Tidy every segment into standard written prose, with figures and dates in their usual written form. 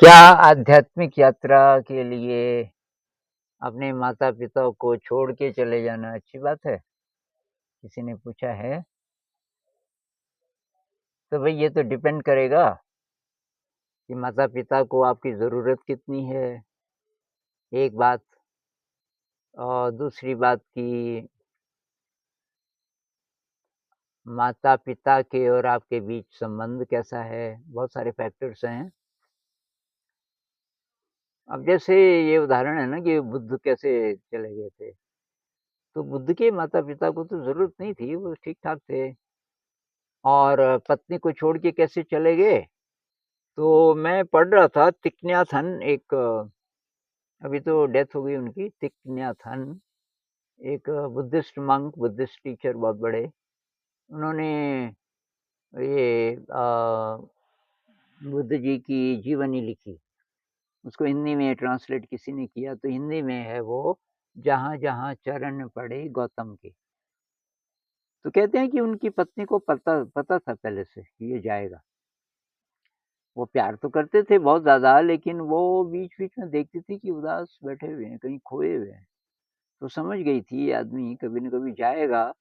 क्या आध्यात्मिक यात्रा के लिए अपने माता-पिता को छोड़ के चले जाना अच्छी बात है? किसी ने पूछा है। तो भई ये तो डिपेंड करेगा कि माता-पिता को आपकी ज़रूरत कितनी है, एक बात। और दूसरी बात कि माता-पिता के और आपके बीच संबंध कैसा है, बहुत सारे फैक्टर्स हैं। अब जैसे ये उदाहरण है ना कि बुद्ध कैसे चले गए थे, तो बुद्ध के माता-पिता को तो ज़रूरत नहीं थी, वो ठीक-ठाक थे। और पत्नी को छोड़ के कैसे चले गए? तो मैं पढ़ रहा था तिक न्या थन एक अभी तो डेथ हो गई उनकी, तिक न्या थन एक बुद्धिस्ट मंक, बुद्धिस्ट टीचर बहुत बड़े। उन्होंने ये बुद्ध जी की जीवनी लिखी। उसको हिंदी में ट्रांसलेट किसी ने किया तो हिंदी में है वो, जहाँ-जहाँ चरण पड़े गौतम के। तो कहते हैं कि उनकी पत्नी को पता पता था पहले से कि ये जाएगा। वो प्यार तो करते थे बहुत ज़्यादा, लेकिन वो बीच-बीच में देखती थी कि उदास बैठे हुए हैं, कहीं खोए हुए हैं। तो समझ गई थी ये आदमी कभी न कभी जाएगा।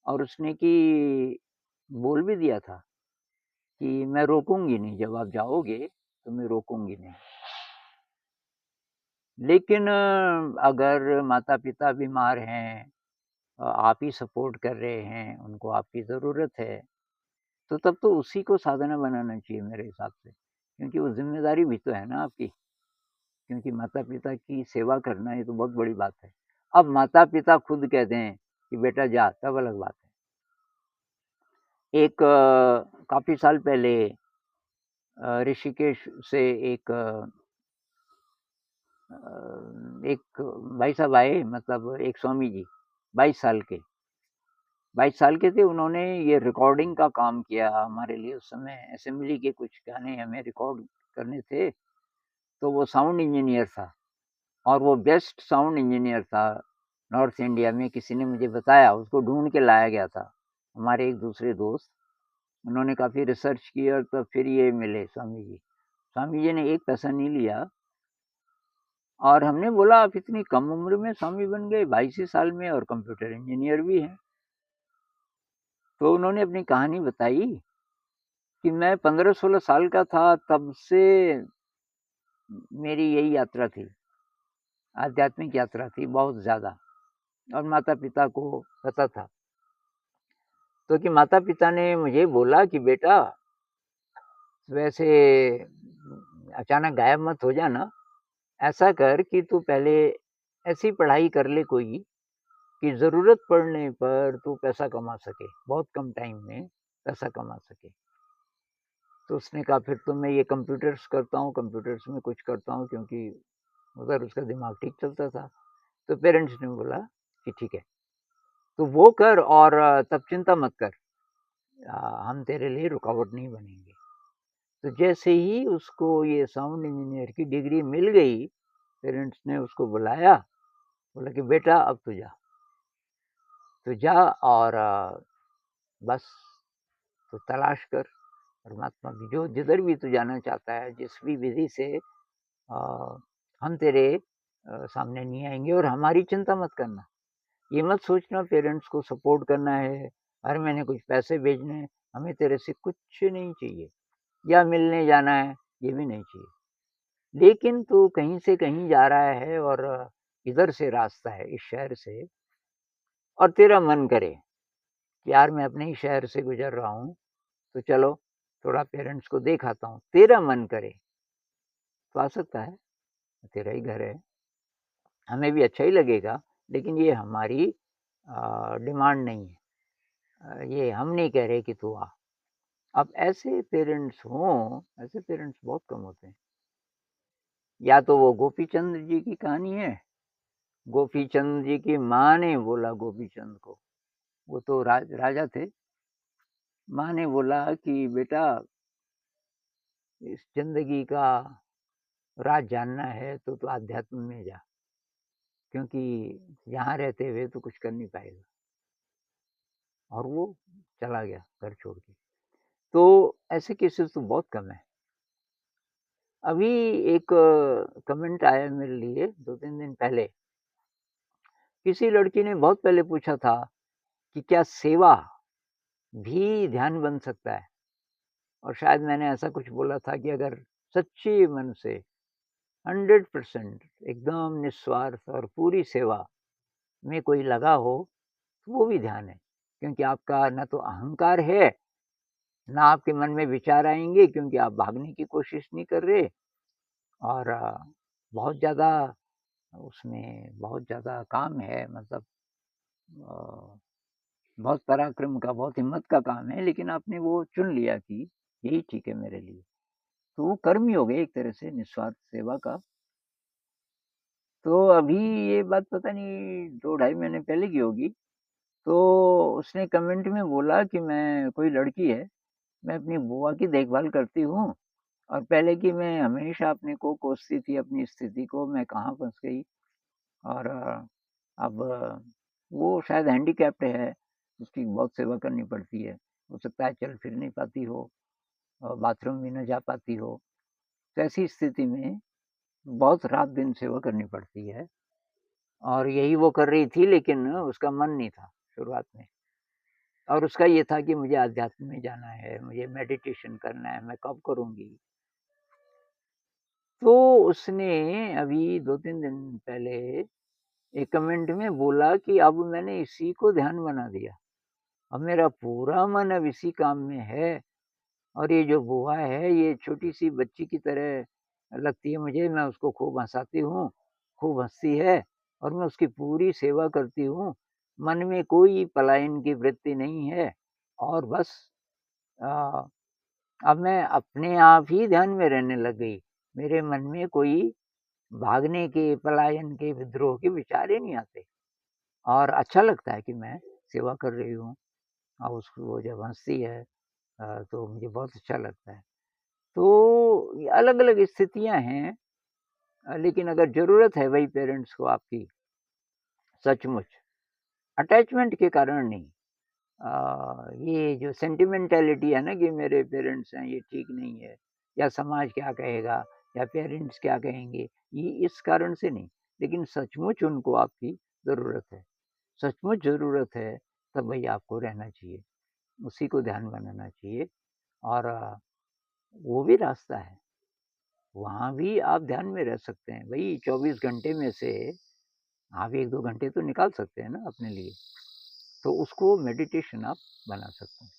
और उसने कि बोल भी दिया था कि मैं रोकूँगी नहीं, जब आप जाओगे तो मैं रोकूँगी नहीं। लेकिन अगर माता-पिता बीमार हैं, आप ही सपोर्ट कर रहे हैं, उनको आपकी ज़रूरत है, तो तब तो उसी को साधना बनाना चाहिए मेरे हिसाब से। क्योंकि वो ज़िम्मेदारी भी तो है ना आपकी। क्योंकि माता-पिता की सेवा करना ये तो बहुत बड़ी बात है। अब माता-पिता खुद कह दें कि बेटा जा, तब अलग बात है। एक काफ़ी साल पहले ऋषिकेश से एक भाई साहब आए, मतलब एक स्वामी जी, 22 साल के। 22 साल के थे, उन्होंने ये रिकॉर्डिंग का काम किया हमारे लिए। उस समय असेंबली के कुछ गाने हमें रिकॉर्ड करने थे, तो वो साउंड इंजीनियर था। और वो बेस्ट साउंड इंजीनियर था नॉर्थ इंडिया में। किसी ने मुझे बताया, उसको ढूँढ के लाया गया था, हमारे एक दूसरे दोस्त। उन्होंने काफ़ी रिसर्च की और तब फिर ये मिले स्वामी जी। स्वामी जी ने एक पैसा नहीं लिया। और हमने बोला आप इतनी कम उम्र में स्वामी बन गए, 22 ही साल में, और कंप्यूटर इंजीनियर भी हैं। तो उन्होंने अपनी कहानी बताई कि मैं 15-16 साल का था, तब से मेरी यही यात्रा थी, आध्यात्मिक यात्रा थी बहुत ज़्यादा। और माता-पिता को पता था। तो कि माता-पिता ने मुझे बोला कि बेटा, वैसे अचानक गायब मत हो जाना। ऐसा कर कि तू पहले ऐसी पढ़ाई कर ले कोई, कि ज़रूरत पड़ने पर तू पैसा कमा सके, बहुत कम टाइम में पैसा कमा सके। तो उसने कहा फिर तो मैं ये कंप्यूटर्स करता हूँ, कंप्यूटर्स में कुछ करता हूँ, क्योंकि उधर उसका दिमाग ठीक चलता था। तो पेरेंट्स ने बोला कि ठीक है, तू वो कर और तब चिंता मत कर, हम तेरे लिए रुकावट नहीं बनेंगे। तो जैसे ही उसको ये साउंड इंजीनियर की डिग्री मिल गई, पेरेंट्स ने उसको बुलाया, बोला कि बेटा अब तू जा और बस तू तलाश कर परमात्मा की, जो जिधर भी तू जाना चाहता है, जिस भी विधि से हम तेरे सामने नहीं आएँगे, और हमारी चिंता मत करना। ये मत सोचना पेरेंट्स को सपोर्ट करना है, हर महीने कुछ पैसे भेजने हैं, हमें तेरे से कुछ नहीं चाहिए, या मिलने जाना है, ये भी नहीं चाहिए। लेकिन तू कहीं से कहीं जा रहा है, और इधर से रास्ता है, इस शहर से, और तेरा मन करे कि यार मैं अपने ही शहर से गुज़र रहा हूँ, तो चलो थोड़ा पेरेंट्स को देख आता हूँ, तेरा मन करे, तो आ सकता है, तेरा ही घर है, हमें भी अच्छा ही लगेगा। लेकिन ये हमारी डिमांड नहीं है। ये हम नहीं कह रहे कि तू आ। अब ऐसे पेरेंट्स हों, ऐसे पेरेंट्स बहुत कम होते हैं। या तो वो गोपी चंद जी की कहानी है, गोपी चंद जी की माँ ने बोला गोपी चंद को, वो तो राजा थे। माँ ने बोला कि बेटा, इस ज़िंदगी का राज जानना है तो तू अध्यात्म में जा, क्योंकि यहाँ रहते हुए तो कुछ कर नहीं पाएगा। और वो चला गया घर छोड़ के। तो ऐसे केसेस तो बहुत कम हैं। अभी एक कमेंट आया मेरे लिए 2-3 दिन पहले। किसी लड़की ने बहुत पहले पूछा था कि क्या सेवा भी ध्यान बन सकता है? और शायद मैंने ऐसा कुछ बोला था कि अगर सच्चे मन से 100% एकदम निस्वार्थ और पूरी सेवा में कोई लगा हो, तो वो भी ध्यान है। क्योंकि आपका ना तो अहंकार है, ना आपके मन में विचार आएँगे क्योंकि आप भागने की कोशिश नहीं कर रहे और बहुत ज़्यादा उसमें बहुत ज़्यादा काम है मतलब अ, बहुत पराक्रम का, बहुत हिम्मत का काम है, लेकिन आपने वो चुन लिया कि यही ठीक है मेरे लिए। तो वो कर्म ही हो गए एक तरह से निस्वार्थ सेवा का। तो अभी ये बात पता नहीं 2 ढाई महीने पहले की होगी, तो उसने कमेंट में बोला कि मैं कोई लड़की है, मैं अपनी बुआ की देखभाल करती हूँ और पहले की मैं हमेशा अपने को कोसती थी अपनी स्थिति को, मैं कहाँ फँस गई और अब वो शायद हैंडीकैप्ड है, उसकी बहुत सेवा करनी पड़ती है। हो सकता है चल फिर नहीं पाती हो बाथरूम भी ना जा पाती हो। तो ऐसी स्थिति में बहुत रात-दिन सेवा करनी पड़ती है और यही वो कर रही थी लेकिन उसका मन नहीं था शुरुआत में और उसका ये था कि मुझे अध्यात्म में जाना है, मुझे मेडिटेशन करना है, मैं कब करूँगी? तो उसने अभी 2-3 दिन पहले एक कमेंट में बोला कि अब मैंने इसी को ध्यान बना दिया। अब मेरा पूरा मन अब इसी काम में है और ये जो बुआ है ये छोटी-सी बच्ची की तरह लगती है मुझे, मैं उसको खूब हँसाती हूँ, खूब हँसती है और मैं उसकी पूरी सेवा करती हूँ। मन में कोई पलायन की वृत्ति नहीं है और बस अ, अब मैं अपने आप ही ध्यान में रहने लग गई। मेरे मन में कोई भागने के, पलायन के, विद्रोह के विचार ही नहीं आते और अच्छा लगता है कि मैं सेवा कर रही हूँ और उसको वो जब हँसती है तो मुझे बहुत अच्छा लगता है। तो ये अलग-अलग स्थितियाँ हैं लेकिन अगर ज़रूरत है भई पेरेंट्स को आपकी, सचमुच, अटैचमेंट के कारण नहीं ये जो सेंटिमेंटालिटी है ना कि मेरे पेरेंट्स हैं, ये ठीक नहीं है या समाज क्या कहेगा या पेरेंट्स क्या कहेंगे, ये इस कारण से नहीं, लेकिन सचमुच उनको आपकी ज़रूरत है। सचमुच ज़रूरत है, तब भई आपको रहना चाहिए, उसी को ध्यान बनाना चाहिए और वो भी रास्ता है। वहाँ भी आप ध्यान में रह सकते हैं। भई 24 घंटे में से आप 1-2 घंटे तो निकाल सकते हैं ना अपने लिए, तो उसको मेडिटेशन आप बना सकते हैं।